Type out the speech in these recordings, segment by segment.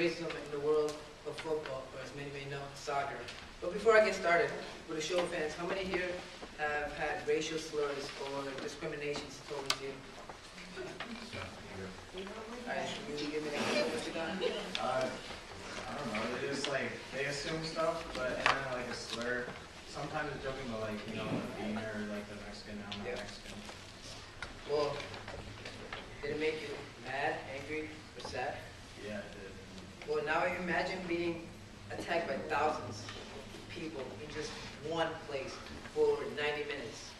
racism in the world of football, or as many may know, soccer. But before I get started, with a show of hands, how many here have had racial slurs or discriminations towards you? Alright, can you give me an example of what you got? I don't know. They just like they assume stuff, but and then like a slur. Sometimes it's joking, but like the beaner or like the Mexican. I'm not Mexican. Well, did it make you mad, angry, or sad? Yeah, it did. Well, now imagine being attacked by thousands of people in just one place for 90 minutes.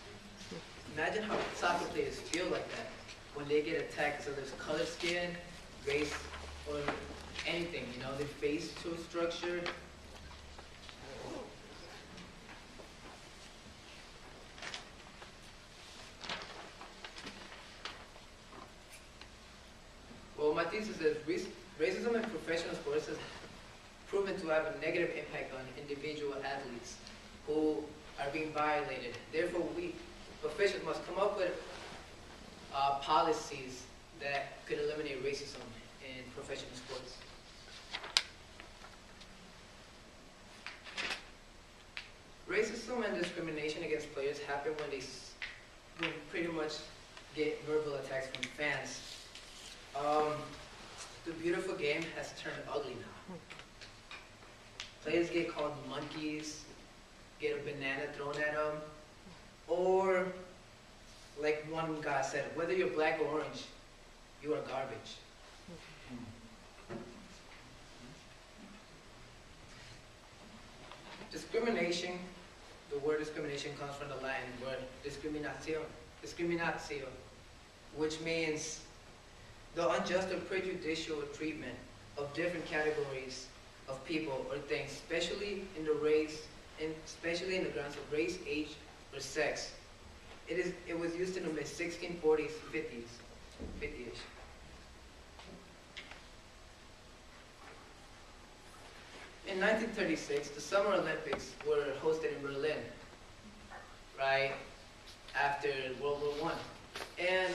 Imagine how soccer players feel like that when they get attacked, so there's color, skin, race, or anything, their face too structured. Well, my thesis is racism in professional sports has proven to have a negative impact on individual athletes who are being violated. Therefore, we officials must come up with policies that could eliminate racism in professional sports. Racism and discrimination against players happen when pretty much get verbal attacks from fans. The beautiful game has turned ugly now. Players get called monkeys, get a banana thrown at them, or like one guy said, whether you're black or orange, you are garbage. Discrimination, the word discrimination comes from the Latin word discriminatio, which means the unjust or prejudicial treatment of different categories of people or things, especially in the grounds of race, age, or sex. It was used in the mid-1640s, 50-ish. In 1936, the Summer Olympics were hosted in Berlin, right after World War I. And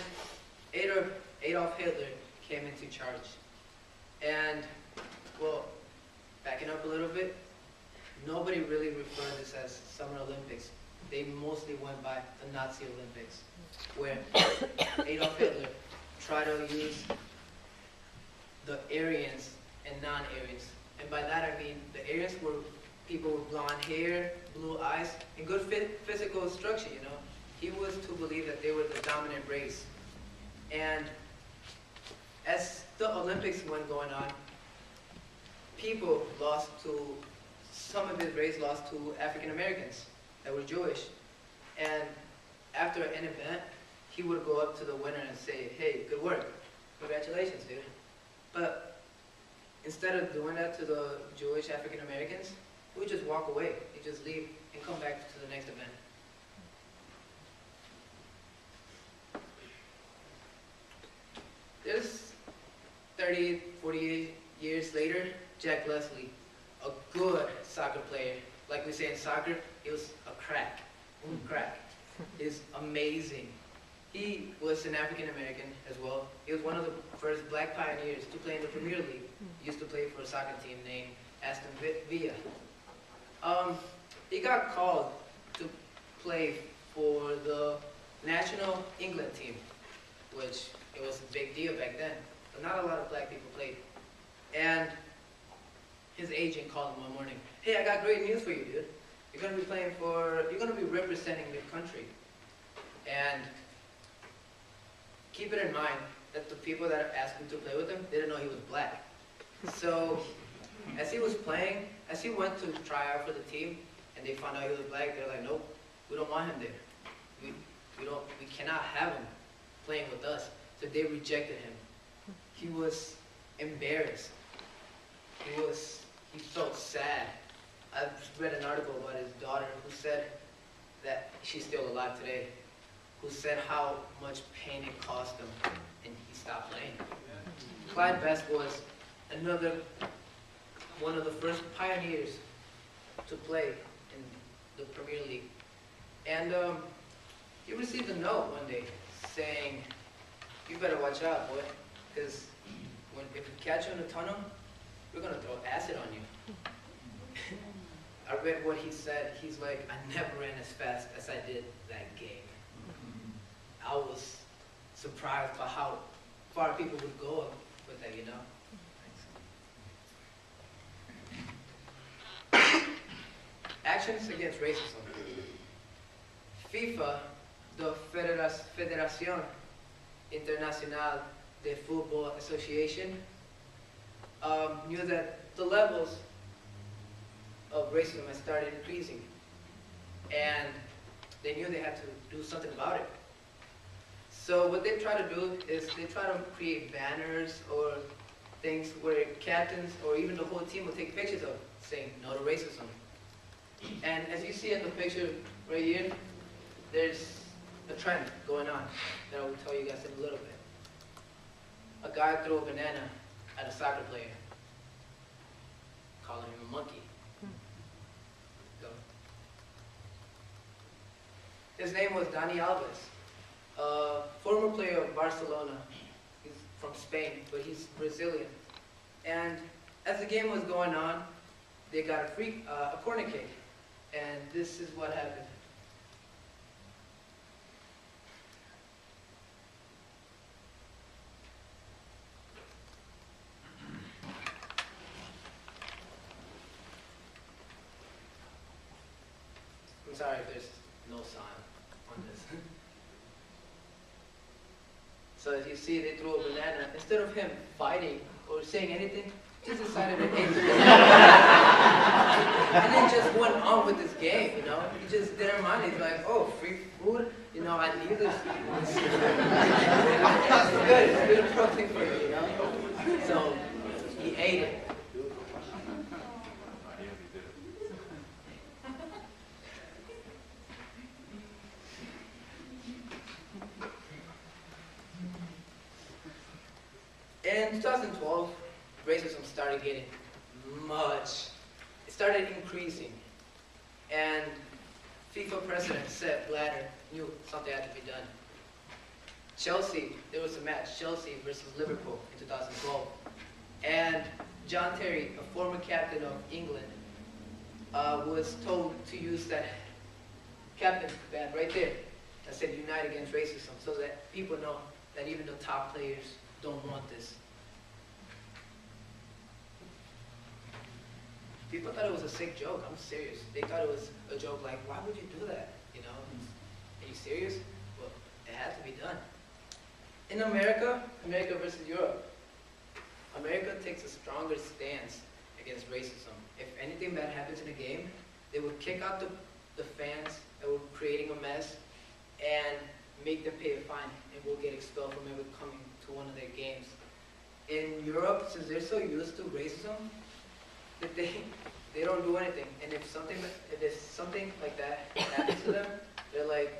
Adolf Hitler came into charge. And, well, backing up a little bit, nobody really referred to this as Summer Olympics. They mostly went by the Nazi Olympics, where Adolf Hitler tried to use the Aryans and non-Aryans. And by that I mean the Aryans were people with blonde hair, blue eyes, and good physical structure, He was to believe that they were the dominant race. And as the Olympics went going on, some of his race lost to African Americans that were Jewish. And after an event, he would go up to the winner and say, hey, good work, congratulations, dude. But instead of doing that to the Jewish African Americans, he would just walk away. He'd just leave and come back to the next event. There's 30, 48 years later, Jack Leslie, a good soccer player. Like we say in soccer, he was a crack. Crack. He's amazing. He was an African American as well. He was one of the first black pioneers to play in the Premier League. He used to play for a soccer team named Aston Villa. He got called to play for the national England team, which it was a big deal back then, but not a lot of black people played. And his agent called him one morning, hey, I got great news for you, dude. You're gonna be representing your country. And keep it in mind that the people that asked him to play with him didn't know he was black. So as he was playing, as he went to try out for the team and they found out he was black, they're like, nope, we don't want him there. We cannot have him playing with us. So they rejected him. He was embarrassed. He felt sad. I've read an article about his daughter who said that she's still alive today, who said how much pain it cost him, and he stopped playing. Clyde Best was one of the first pioneers to play in the Premier League. And he received a note one day saying, you better watch out, boy, because if we catch you in the tunnel, we're read what he said. He's like, I never ran as fast as I did that game. I was surprised by how far people would go with that, you know? Actions against racism. FIFA, the Federación Internacional de Fútbol Association, knew that the levels of racism had started increasing, and they knew they had to do something about it. So what they try to do is they try to create banners or things where captains or even the whole team will take pictures of, saying no to racism. And as you see in the picture right here, there's a trend going on that I will tell you guys in a little bit. A guy threw a banana at a soccer player, calling him a monkey. So, his name was Dani Alves, a former player of Barcelona. He's from Spain, but he's Brazilian. And as the game was going on, they got a corner kick. And this is what happened. I'm sorry if there's no sound on this. So as you see, they threw a banana. Instead of him fighting or saying anything, he just decided to eat the banana. And then just went on with this game, you know? He just didn't mind. He's like, oh, free food? You know, I need this. It's good. It's good protein for you, you know? So he ate it. In 2012, racism started getting it started increasing. And FIFA president Sepp Blatter knew something had to be done. Chelsea, there was a match, Chelsea versus Liverpool in 2012. And John Terry, a former captain of England, was told to use that captain band right there that said unite against racism, so that people know that even the top players don't want this. People thought it was a sick joke. I'm serious. They thought it was a joke like, why would you do that? You know? Are you serious? Well, it had to be done. In America versus Europe, America takes a stronger stance against racism. If anything bad happens in a game, they would kick out the fans that were creating a mess and make them pay a fine, and will get expelled from ever coming to one of their games. In Europe, since they're so used to racism, that they don't do anything. And if there's something like that happens to them, they're like,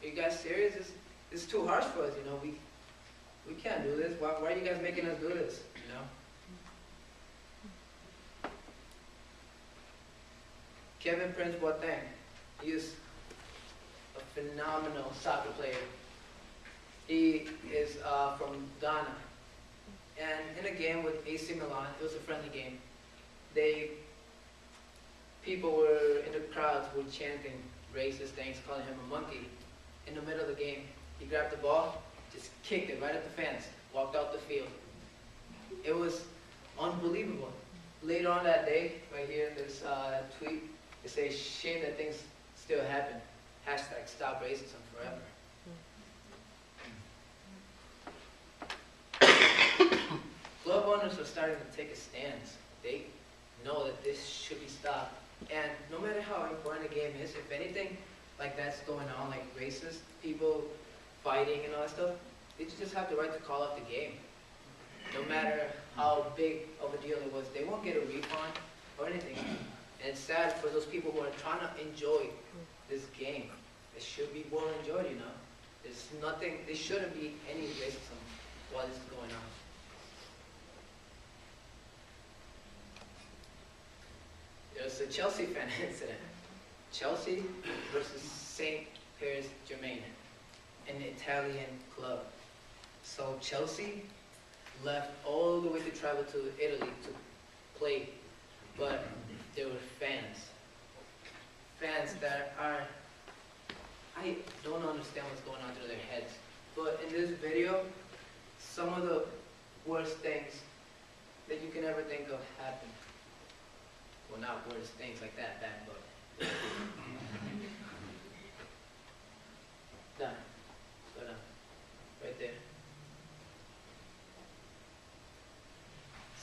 are you guys serious? This is too harsh for us, you know. We can't do this. Why are you guys making us do this? You know? Kevin Prince Boateng, he is a phenomenal soccer player. He is from Ghana. And in a game with AC Milan, it was a friendly game, people were in the crowds were chanting racist things, calling him a monkey. In the middle of the game, he grabbed the ball, just kicked it right at the fence, walked out the field. It was unbelievable. Later on that day, right here, there's a tweet. It says, shame that things still happen. Hashtag stop racism forever. Club owners are starting to take a stance. They know that this should be stopped. And no matter how important the game is, if anything like that's going on, like racist people fighting and all that stuff, they just have the right to call up the game. No matter how big of a deal it was, they won't get a refund or anything. And it's sad for those people who are trying to enjoy this game. It should be well enjoyed, you know. There's nothing, there shouldn't be any racism while this is going on. There's a Chelsea fan incident. Chelsea versus St. Paris Germain, an Italian club. So Chelsea left all the way to travel to Italy to play, but there were fans fans that are, I don't understand what's going on through their heads. But in this video, some of the worst things that you can ever think of happened. Well, not worse things like that, bad, but done. Go down. Right there.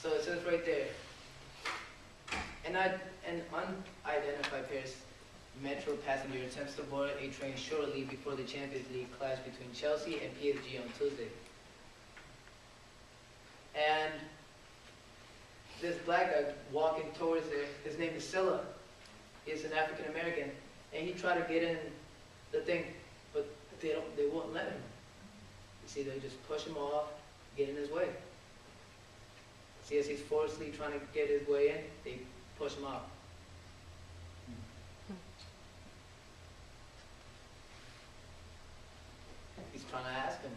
So it says right there, an unidentified Paris Metro passenger attempts to board a train shortly before the Champions League clash between Chelsea and PSG on Tuesday. And this black guy walking towards there, his name is Silla. He's an African American, and he tried to get in the thing, but they won't let him. You see, they just push him off, get in his way. See, as he's forcefully trying to get his way in, they push him out. He's trying to ask him,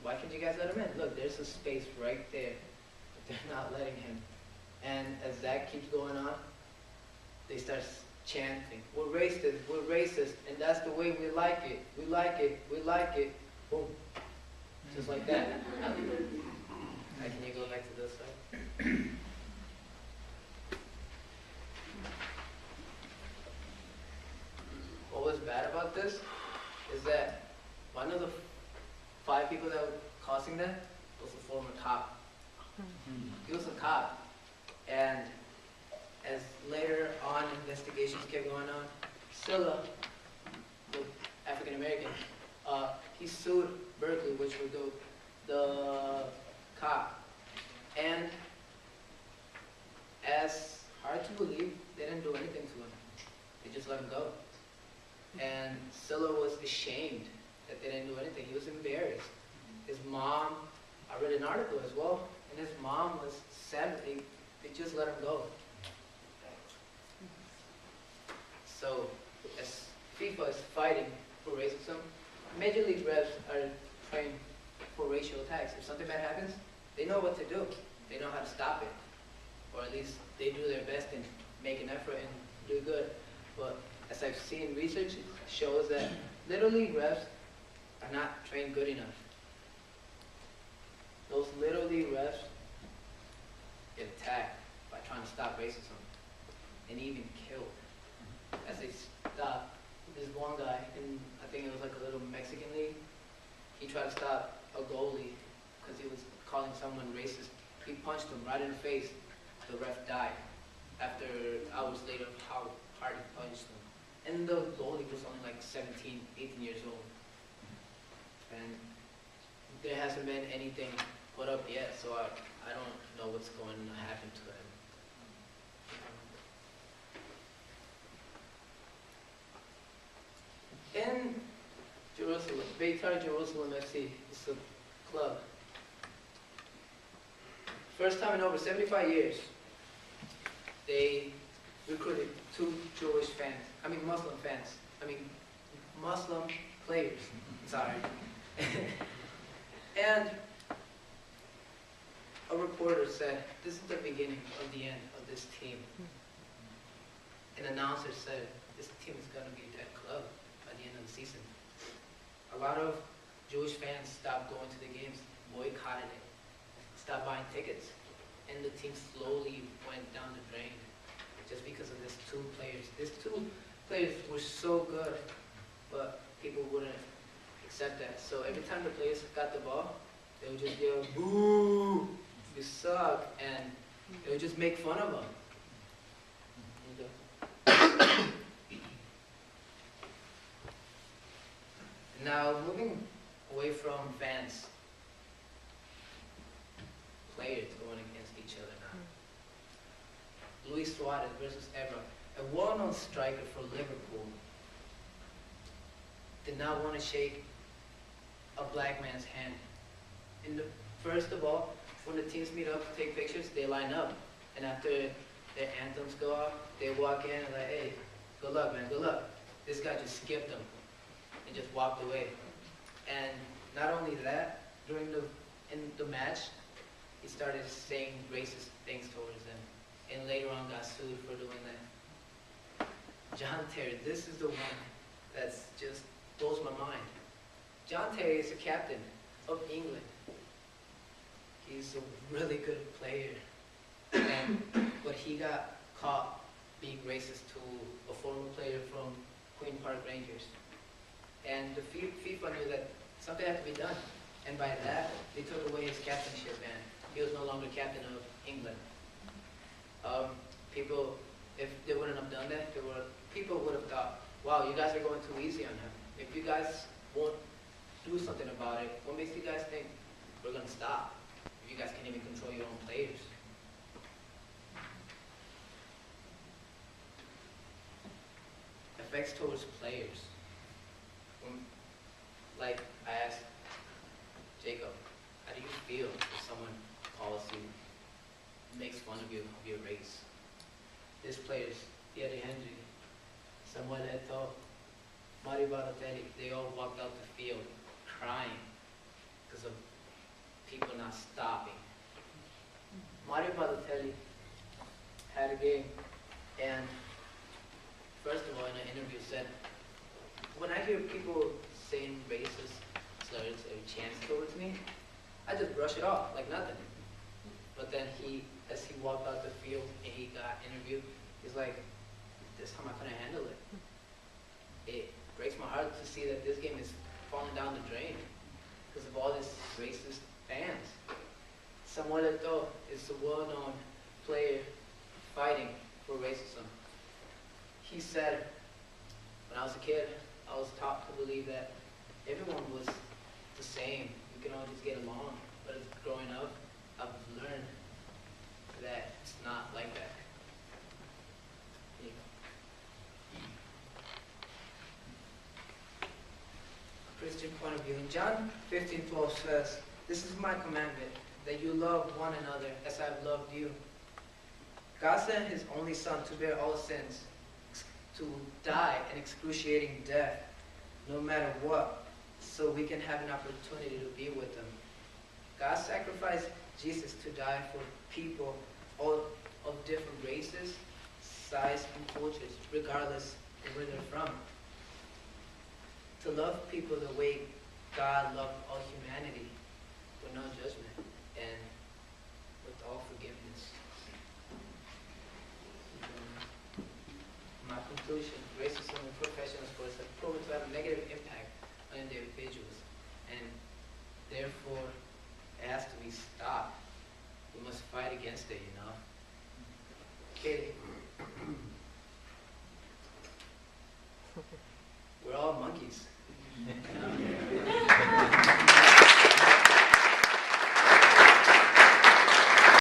why can't you guys let him in? Look, there's a space right there, but they're not letting him. And as that keeps going on, they start chanting, we're racist, and that's the way we like it, we like it, we like it. Boom. Just like that. Can you go back to this side? What was bad about this is that one of the 5 people that were causing that was a former cop. He was a cop. And as later on investigations kept going on, Silla, the African American, he sued Berkeley, which was the cop. And as hard to believe, they didn't do anything to him. They just let him go. And Silla was ashamed that they didn't do anything. He was embarrassed. His mom, I read an article as well, and his mom was sad that they just let him go. So, as FIFA is fighting for racism, Major League refs are trained for racial attacks. If something bad happens, they know what to do. They know how to stop it. Or at least they do their best and make an effort and do good. But as I've seen research, it shows that Little League refs are not trained good enough. Those Little League refs get attacked by trying to stop racism and even killed. As they stopped this one guy, and I think it was like a little Mexican league, he tried to stop a goalie because he was calling someone racist. He punched him right in the face. The ref died after hours later of how hard he punched him. And the goalie was only like 17, 18 years old. And there hasn't been anything put up yet, so I don't know what's going to happen to him. In Jerusalem, Beitar Jerusalem FC is a club. First time in over 75 years, they recruited 2 Jewish fans. Muslim players. Sorry. And a reporter said, this is the beginning of the end of this team. An announcer said, this team is going to be a dead club by the end of the season. A lot of Jewish fans stopped going to the games, boycotted it, stopped buying tickets, and the team slowly went down the drain just because of these 2 players. These 2 players were so good, but people wouldn't accept that. So every time the players got the ball, they would just yell, boo, you suck, and they would just make fun of them. Now, moving away from fans, players going against each other now. Luis Suarez versus Evra, a well-known striker for Liverpool, did not want to shake a black man's hand. First of all, when the teams meet up to take pictures, they line up. And after their anthems go off, they walk in and like, hey, good luck, man, good luck. This guy just skipped them and just walked away. And not only that, in the match, he started saying racist things towards them. And later on got sued for doing that. John Terry, this is the one that's just blows my mind. John Terry is a captain of England. He's a really good player. But he got caught being racist to a former player from Queen Park Rangers. And the FIFA knew that something had to be done. And by that, they took away his captainship and he was no longer captain of England. People, if they wouldn't have done that, people would have thought, wow, you guys are going too easy on him. If you guys won't do something about it, what makes you guys think we're going to stop? If you guys can't even control your own players. Effects towards players. Like I asked Jacob, how do you feel if someone calls you, makes fun of you, of your race? This players, Thierry Henry, Samuel Eto'o, Mario Balotelli, they all walked out the field crying because of people not stopping. Mario Balotelli had a game and first of all in an interview said, when I hear people saying racist slurs or chants towards me, I just brush it off like nothing. But then as he walked out the field and he got interviewed, he's like, this time I couldn't handle it. It breaks my heart to see that this game is falling down the drain because of all these racist fans. Samuel Eto'o is a well-known player fighting for racism. He said, when I was a kid, I was taught to believe that everyone was the same. We can all just get along. But as growing up, I've learned that it's not like that. Yeah. Christian point of view. In John 15:12 says, this is my commandment, that you love one another as I have loved you. God sent his only son to bear all sins, to die an excruciating death, no matter what, so we can have an opportunity to be with him. God sacrificed Jesus to die for people all of different races, size, and cultures, regardless of where they're from. To love people the way God loved all humanity, with no judgment, and with all forgiveness. My conclusion, racism in professional sports has proven to have a negative impact on individuals, and therefore it has to be stopped. We must fight against it, you know. Kidding. We're all monkeys.